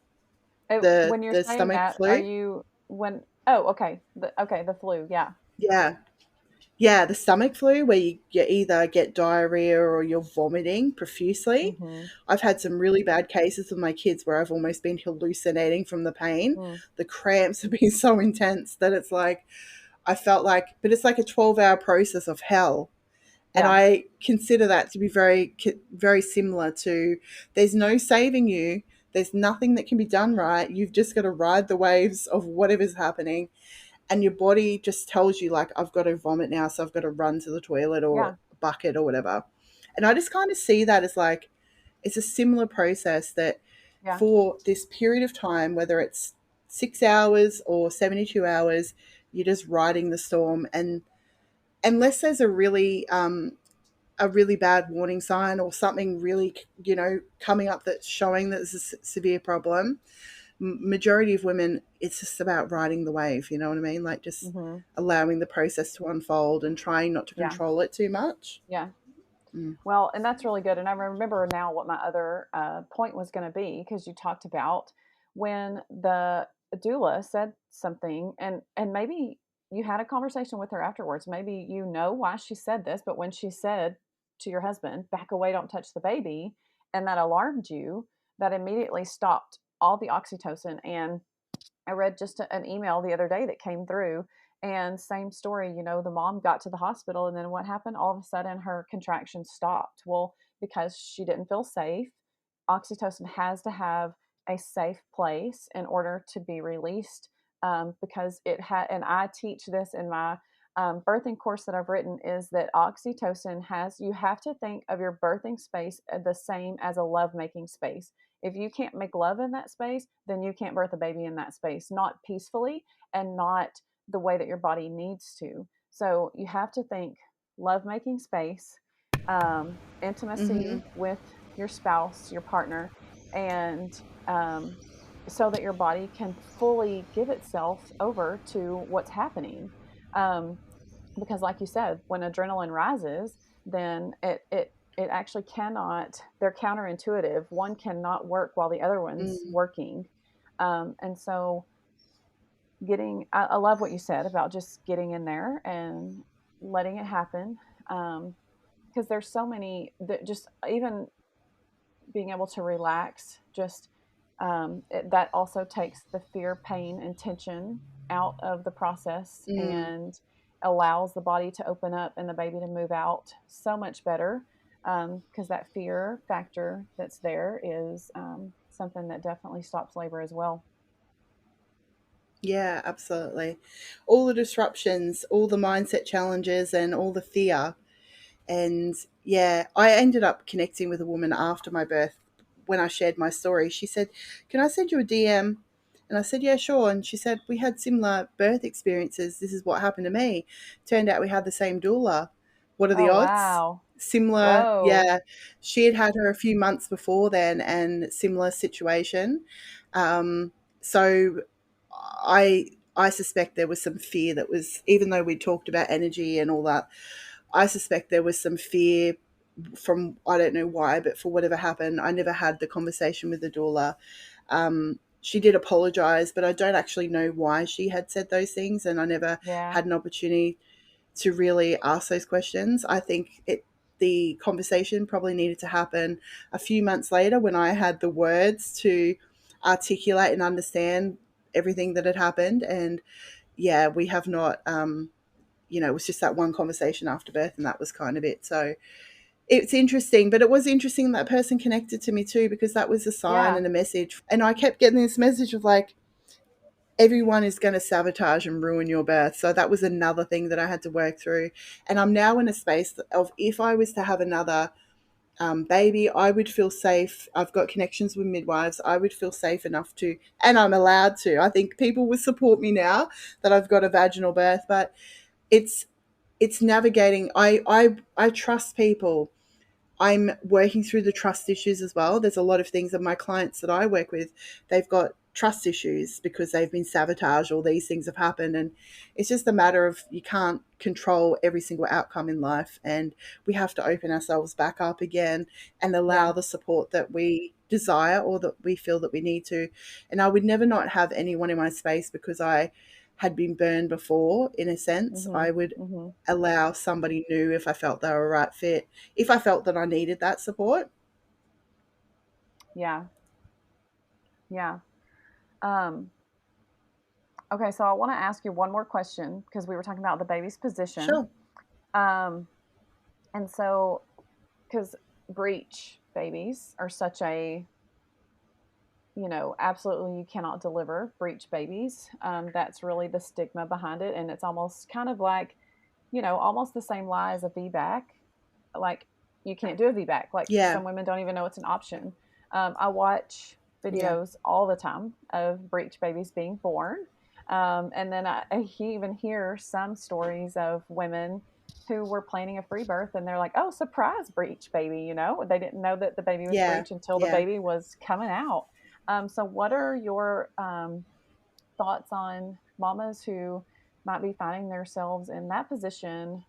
The when you're the saying stomach that, are flu? you when oh, okay. The flu, yeah. Yeah. Yeah, the stomach flu where you either get diarrhea or you're vomiting profusely. Mhm. I've had some really bad cases with my kids where I've almost been hallucinating from the pain. Mm, The cramps have been so intense that it's like I felt like, but it's like a 12-hour process of hell. And yeah. I consider that to be very similar to there's no saving you. There's nothing that can be done right. You've just got to ride the waves of whatever's happening, and your body just tells you like I've got to vomit now, so I've got to run to the toilet or Yeah. a bucket or whatever. And I just kind of see that as like it's a similar process that Yeah. for this period of time, whether it's 6 hours or 72 hours, you're just riding the storm. And unless there's a really bad warning sign or something really coming up that's showing that there's a severe problem, majority of women, it's just about riding the wave, you know what I mean, like just Mhm. allowing the process to unfold and trying not to Yeah. control it too much. Yeah. Mm. Well, and that's really good. And I remember now what my other point was going to be because you talked about when the doula said something, and maybe you had a conversation with her afterwards. Maybe you know why she said this, but when she said to your husband, "Back away, don't touch the baby," and that alarmed you, that immediately stopped all the oxytocin. And I read just an email the other day that came through, and same story. The mom got to the hospital, and then what happened? All of a sudden, her contractions stopped. Well, because she didn't feel safe. Oxytocin has to have a safe place in order to be released, because it had. And I teach this in my birthing course that I've written, is that oxytocin has. You have to think of your birthing space the same as a lovemaking space. If you can't make love in that space, then you can't birth a baby in that space, not peacefully and not the way that your body needs to. So you have to think lovemaking space, Mm-hmm. intimacy with your spouse, your partner, and um, so that your body can fully give itself over to what's happening. Um, because like you said, when adrenaline rises, then it actually cannot, they're counterintuitive. One cannot work while the other one's Mm. working. And so I love what you said about just getting in there and letting it happen. Because there's so many that just even being able to relax, just that also takes the fear, pain, and tension out of the process Mm. and allows the body to open up and the baby to move out so much better. Because that fear factor that's there is something that definitely stops labor as well. Yeah, absolutely. All the disruptions, all the mindset challenges, and all the fear. And yeah, I ended up connecting with a woman after my birth when I shared my story. She said, "Can I send you a DM?" And I said, "Yeah, sure." And she said, "We had similar birth experiences. This is what happened to me. Turned out we had the same doula. What are the Oh, odds?" wow. Similar, Whoa. yeah. She had her a few months before then, and similar situation. Um, so I suspect there was some fear that was, even though we talked about energy and all that, I suspect there was some fear from, I don't know why, but for whatever happened, I never had the conversation with the doula. She did apologize, but I don't actually know why she had said those things, and I never Yeah. had an opportunity to really ask those questions. I think the conversation probably needed to happen a few months later when I had the words to articulate and understand everything that had happened. And yeah, we have not, it was just that one conversation after birth, and that was kind of it. So it's interesting, but it was interesting that person connected to me too, because that was a sign Yeah. and a message. And I kept getting this message of like, everyone is going to sabotage and ruin your birth. So that was another thing that I had to work through. And I'm now in a space of, if I was to have another baby, I would feel safe. I've got connections with midwives. I would feel safe enough to, and I'm allowed to. I think people would support me now that I've got a vaginal birth, but it's navigating. I trust people. I'm working through the trust issues as well. There's a lot of things that my clients that I work with, they've got trust issues because they've been sabotaged or these things have happened. And it's just a matter of, you can't control every single outcome in life. And we have to open ourselves back up again and allow Yeah. the support that we desire or that we feel that we need to. And I would never not have anyone in my space because I had been burned before, in a sense. I Mhm. would Mhm. allow somebody new if I felt they were a right fit, if I felt that I needed that support. Yeah. Yeah. Um okay, so I want to ask you one more question because we were talking about the baby's position. Sure. Um and so cuz breech babies are such a, absolutely you cannot deliver breech babies. That's really the stigma behind it, and it's almost kind of like, almost the same lie as a VBAC. Like, you can't do a VBAC. Like, Yeah. some women don't even know it's an option. I watch Yeah. videos all the time of breech babies being born. And then I even hear some stories of women who were planning a free birth and they're like, oh, surprise breech baby. They didn't know that the baby was Yeah. breech until the Yeah. baby was coming out. So, what are your thoughts on mamas who might be finding themselves in that position,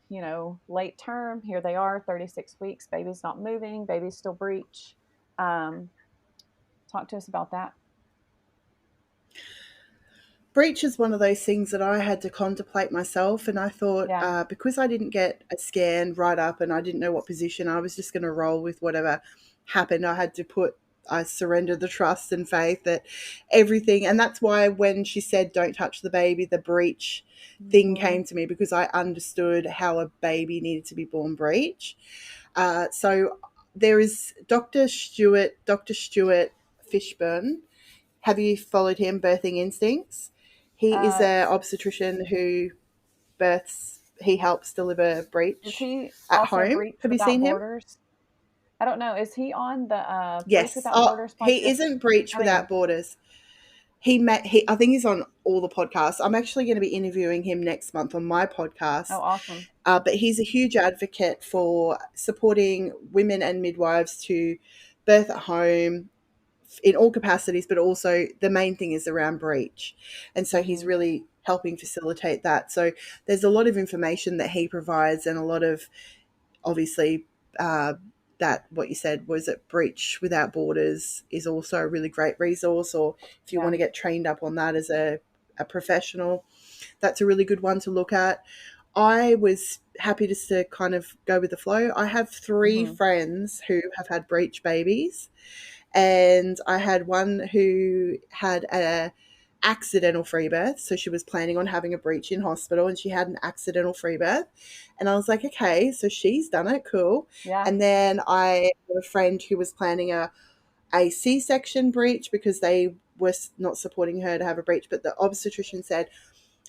late term, here they are, 36 weeks, baby's not moving, baby's still breech. Um, Talk to us about that. Breach is one of those things that I had to contemplate myself. And I thought, Yeah. because I didn't get a scan right up and I didn't know what position, I was just going to roll with whatever happened. I surrendered the trust and faith that everything. And that's why when she said, don't touch the baby, the breech thing Mm-hmm. came to me, because I understood how a baby needed to be born breech. So there is Dr. Stuart Fishburne. Have you followed him, Birthing Instincts? He is Uh, an obstetrician who he helps deliver is breech he at also home. Breach Have you Without seen him? Borders? I don't know. Is he on the Breach Yes. Without Oh, Borders he podcast? isn't Breech I think Without Borders. I think he's on all the podcasts. I'm actually going to be interviewing him next month on my oh, podcast. awesome. But he's a huge advocate for supporting women and midwives to birth at home in all capacities, but also the main thing is around breech. And so he's Mm-hmm. really helping facilitate that. So there's a lot of information that he provides, and a lot of, obviously, uh, that what you said was that Breach Without Borders is also a really great resource, or if you want Yeah. to get trained up on that as a professional, that's a really good one to look at. I was happy just to kind of go with the flow. I have three Mm-hmm. friends who have had breech babies, and I had one who had a accidental free birth. So she was planning on having a breech in hospital, and she had an accidental free birth. And I was like, okay, so she's done it, cool. Yeah. And then I had a friend who was planning a C-section breech because they were not supporting her to have a breech, but the obstetrician said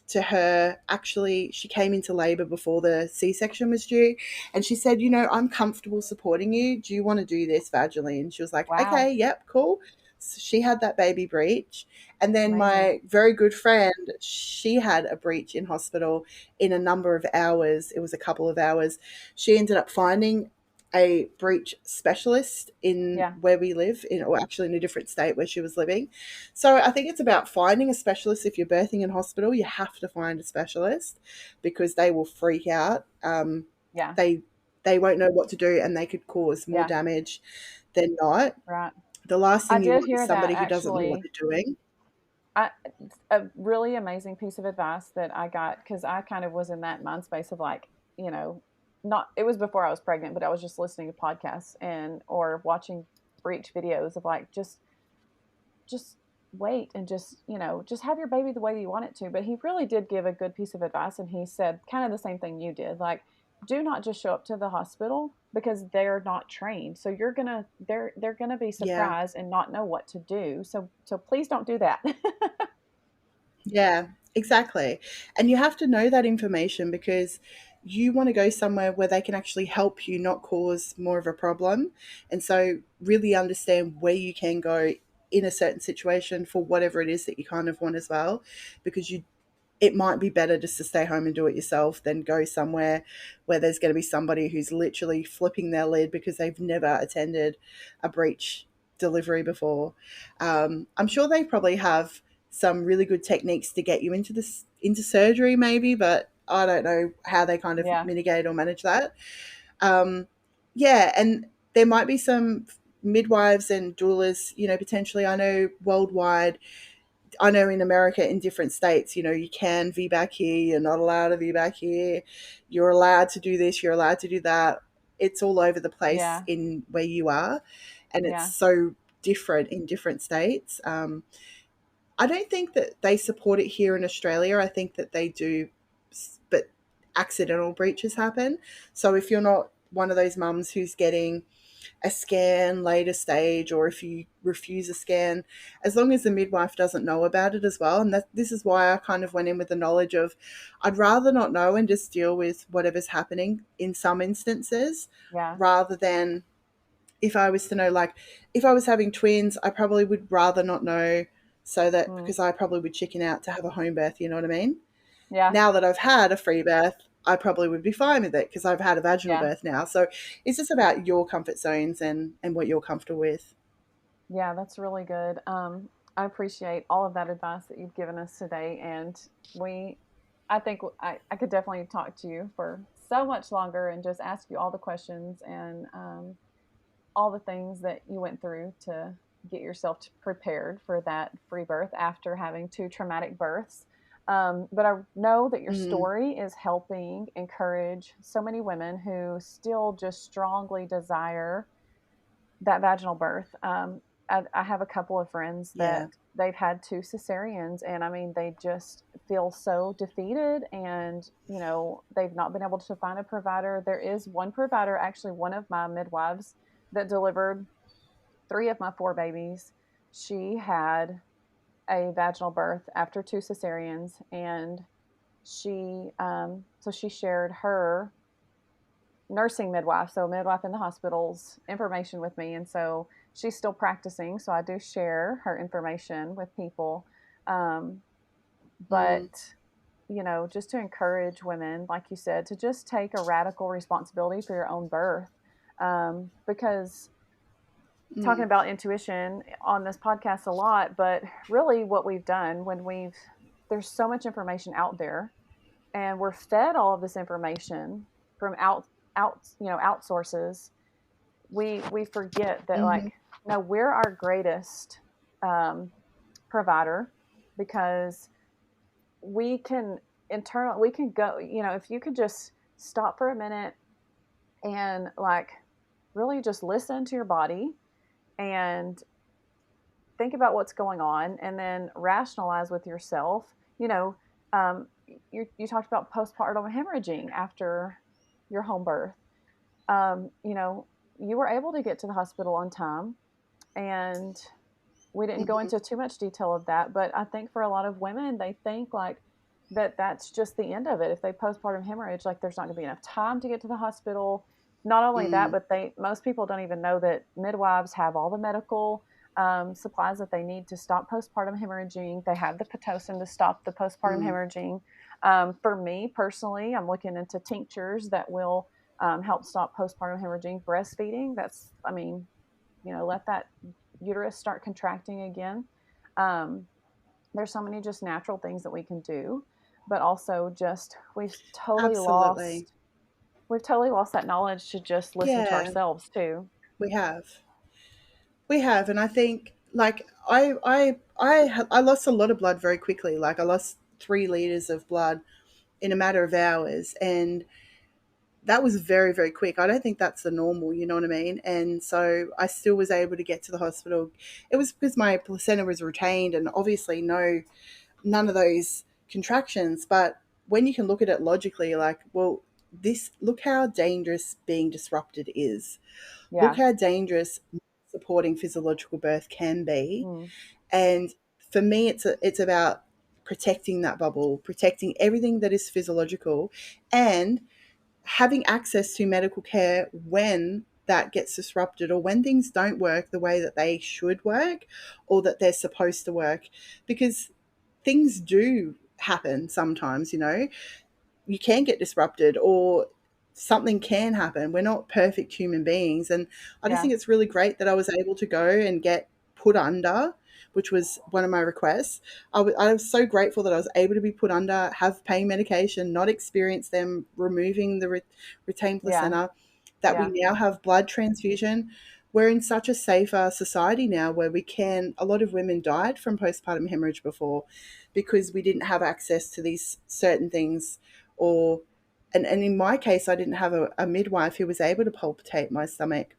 to her, actually, she came into labor before the C-section was due, and she said, I'm comfortable supporting you, do you want to do this vaginally? And she was like, Wow. okay, yep, cool. So she had that baby breech. And then Amazing. my very good friend, she had a breech in hospital in a number of hours. It was a couple of hours. She ended up finding a breech specialist in Yeah. where we live, or actually in a different state where she was living. So I think it's about finding a specialist. If you're birthing in hospital, you have to find a specialist because they will freak out. Yeah. They they won't know what to do, and they could cause more Yeah. damage than not. Right. The last I thing you did want is hear that somebody who doesn't know what actually. they're doing. I A really amazing piece of advice that I got, because I kind of was in that mind space of like, you know, not, it was before I was pregnant, but I was just listening to podcasts and or watching breech videos of like just wait and just, you know, just have your baby the way you want it to. But he really did give a good piece of advice, and he said kind of the same thing you did, like, do not just show up to the hospital because they're not trained, so they're gonna be Yeah. surprised and not know what to do, so please don't do that. Yeah, exactly. And you have to know that information because you want to go somewhere where they can actually help you, not cause more of a problem. And so, really understand where you can go in a certain situation for whatever it is that you kind of want as well, because it might be better just to stay home and do it yourself than go somewhere where there's going to be somebody who's literally flipping their lid because they've never attended a breech delivery before. I'm sure they probably have some really good techniques to get you into surgery, maybe, but I don't know how they kind of Yeah. mitigate or manage that. Um, yeah, and there might be some midwives and doulas, potentially. I know worldwide, I know in America, in different states, you can VBAC here, you're not allowed to VBAC here, you're allowed to do this, you're allowed to do that. It's all over the place Yeah. in where you are, and it's Yeah. so different in different states. I don't think that they support it here in Australia. I think that they do, but accidental breaches happen. So if you're not one of those mums who's getting a scan later stage, or if you refuse a scan, as long as the midwife doesn't know about it as well. And this is why I kind of went in with the knowledge of I'd rather not know and just deal with whatever's happening in some instances, Yeah. rather than if I was to know, like if I was having twins, I probably would rather not know, so that Mm. because I probably would chicken out to have a home birth, you know what I mean? Yeah. Now that I've had a free birth, I probably would be fine with it because I've had a vaginal Yeah. birth now. So it's just about your comfort zones and what you're comfortable with. Yeah, that's really good. I appreciate all of that advice that you've given us today. And I think I could definitely talk to you for so much longer and just ask you all the questions and all the things that you went through to get yourself prepared for that free birth after having two traumatic births. But I know that your Mm, story is helping encourage so many women who still just strongly desire that vaginal birth. I have a couple of friends yeah. that they've had two cesareans, and I mean, they just feel so defeated, and they've not been able to find a provider. There is one provider, actually, one of my midwives that delivered three of my four babies. She had a vaginal birth after two cesareans, and she shared her nursing midwife, so midwife in the hospital's information with me. And so she's still practicing. So I do share her information with people. Um, Mm, but, just to encourage women, like you said, to just take a radical responsibility for your own birth. Because talking mm, about intuition on this podcast a lot, but really what we've done there's so much information out there, and we're fed all of this information from out sources. We forget that, mm-hmm, like, no, we're our greatest um, provider, because we can we can go, if you could just stop for a minute and, like, really just listen to your body and think about what's going on, and then rationalize with yourself. Um, you talked about postpartum hemorrhaging after your home birth. um, you know, you were able to get to the hospital on time, and we didn't go mm-hmm, into too much detail of that. But I think for a lot of women, they think like that's just the end of it. If they postpartum hemorrhage, like, there's not going to be enough time to get to the hospital. Not only that, mm, but most people don't even know that midwives have all the medical supplies that they need to stop postpartum hemorrhaging. They have the pitocin to stop the postpartum mm, hemorrhaging. For me personally, I'm looking into tinctures that will help stop postpartum hemorrhaging. Breastfeeding, that's, I mean, let that uterus start contracting again. Um, there's so many just natural things that we can do, but also just Absolutely. we've totally lost that knowledge to just listen to Yeah, ourselves too. we have. We have, and I think like I lost a lot of blood very quickly. Like I lost 3 liters of blood in a matter of hours, and that was very, very quick. I don't think that's the normal, you know what I mean? And so I still was able to get to the hospital. It was because my placenta was retained and obviously none of those contractions. But when you can look at it logically, like, well, this, look how dangerous being disrupted is. Look Yeah. how dangerous supporting physiological birth can be. Mm. And for me, it's about protecting that bubble, protecting everything that is physiological, and having access to medical care when that gets disrupted or when things don't work the way that they should work or that they're supposed to work, because things do happen sometimes, you can get disrupted or something can happen. We're not perfect human beings. And I just Yeah. think it's really great that I was able to go and get put under, which was one of my requests. I was so grateful that I was able to be put under, have pain medication, not experience them removing the retained Yeah. placenta, that we Yeah. now have blood transfusion. We're in such a safer society now where a lot of women died from postpartum hemorrhage before because we didn't have access to these certain things, or and in my case I didn't have a midwife who was able to palpitate my stomach,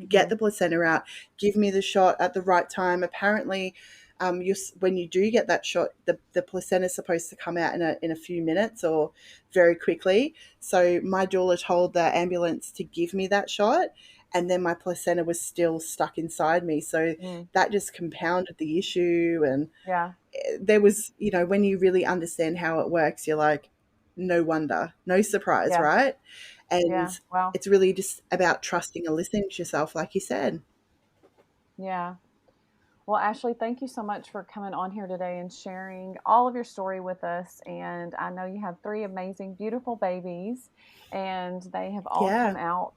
get Mm-hmm. the placenta out, give me the shot at the right time. Apparently, when you do get that shot, the placenta is supposed to come out in a few minutes or very quickly. So my doula told the ambulance to give me that shot, and then my placenta was still stuck inside me. So Mm. that just compounded the issue. And Yeah. there was, when you really understand how it works, you're like, no wonder, no surprise, Yeah. right? And Yeah. Wow. it's really just about trusting and listening to yourself, like you said. Yeah. Well, Ashley, thank you so much for coming on here today and sharing all of your story with us. And I know you have 3 amazing, beautiful babies, and they have all come Yeah. out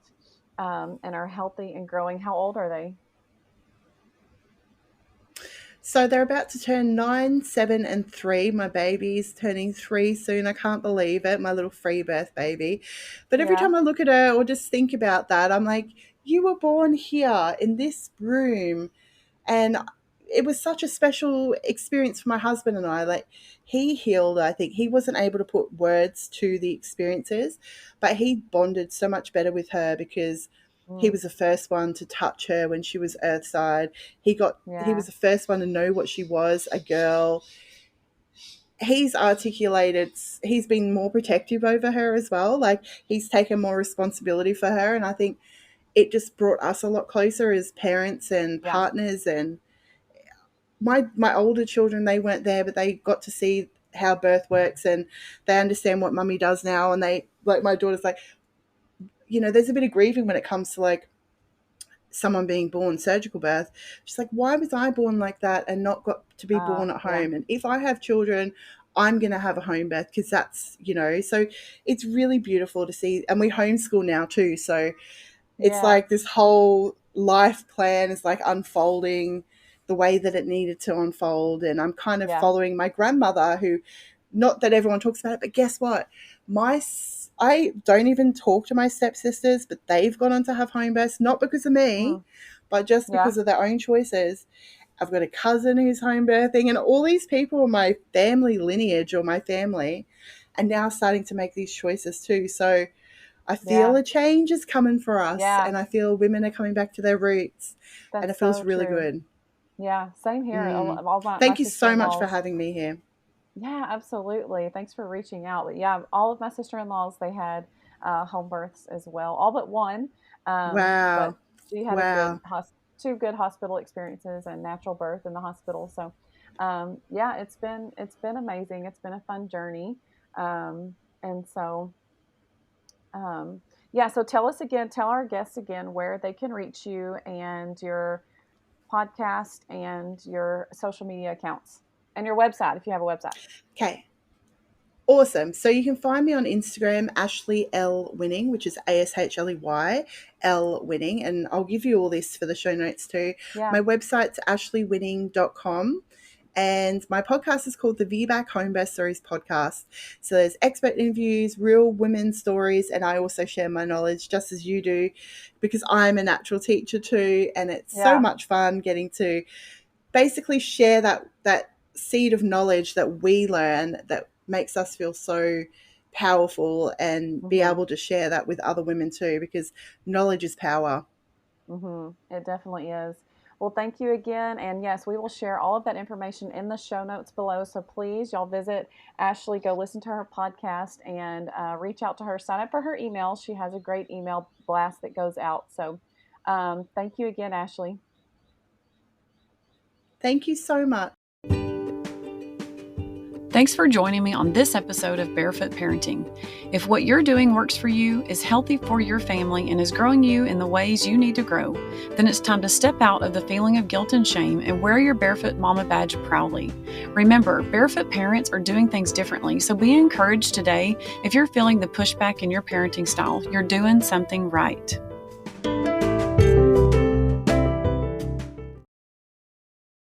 and are healthy and growing. How old are they? So they're about to turn 9, 7, and 3. My baby's turning 3 soon. I can't believe it. My little free birth baby. But every Yeah. time I look at her or just think about that, I'm like, you were born here in this room. And it was such a special experience for my husband and I. Like, he healed. I think he wasn't able to put words to the experiences, but he bonded so much better with her because he Mm. was the first one to touch her when she was earthside. He Yeah. was the first one to know what she was, a girl. He's articulated, he's been more protective over her as well. Like, he's taken more responsibility for her, and I think it just brought us a lot closer as parents and Yeah. partners. And my older children, they weren't there, but they got to see how birth works and they understand what mummy does now. And they, like, my daughter's like, there's a bit of grieving when it comes to like someone being born surgical birth. She's like, why was I born like that and not got to be born at Yeah. home? And if I have children, I'm going to have a home birth because that's, so it's really beautiful to see. And we homeschool now too. So it's Yeah. like this whole life plan is like unfolding the way that it needed to unfold. And I'm kind of Yeah. following my grandmother, who, not that everyone talks about it, but guess what? I don't even talk to my stepsisters, but they've gone on to have home births, not because of me, Mm. but just Yeah. because of their own choices. I've got a cousin who's home birthing, and all these people in my family lineage or my family are now starting to make these choices too. So I feel Yeah. a change is coming for us, Yeah. and I feel women are coming back to their roots, and That's it feels so really true. good. Yeah. Same here. Mm. All my Thank you so much for sister-in-laws. having me here. Yeah, absolutely. Thanks for reaching out. But yeah, all of my sister-in-laws, they had home births as well, all but one. But Wow. she had Wow. 2 good hospital experiences and natural birth in the hospital. So, yeah, it's been amazing. It's been a fun journey. And so, um, yeah. So tell our guests again where they can reach you and your podcast and your social media accounts and your website if you have a website. Okay. Awesome. So you can find me on Instagram, Ashley L Winning, which is ASHLEY L Winning. And I'll give you all this for the show notes too. Yeah. My website's ashleywinning.com. And my podcast is called the VBAC Home Birth Stories Podcast. So there's expert interviews, real women's stories, and I also share my knowledge just as you do, because I'm a natural teacher too. And it's so much fun getting to basically share that seed of knowledge that we learn that makes us feel so powerful, and be able to share that with other women too, because knowledge is power. It definitely is. Well, thank you again. And yes, we will share all of that information in the show notes below. So please, y'all visit Ashley, go listen to her podcast, and reach out to her, sign up for her email. She has a great email blast that goes out. So thank you again, Ashley. Thank you so much. Thanks for joining me on this episode of Barefoot Parenting. If what you're doing works for you, is healthy for your family, and is growing you in the ways you need to grow, then it's time to step out of the feeling of guilt and shame and wear your Barefoot Mama badge proudly. Remember, barefoot parents are doing things differently, so be encouraged today. If you're feeling the pushback in your parenting style, you're doing something right.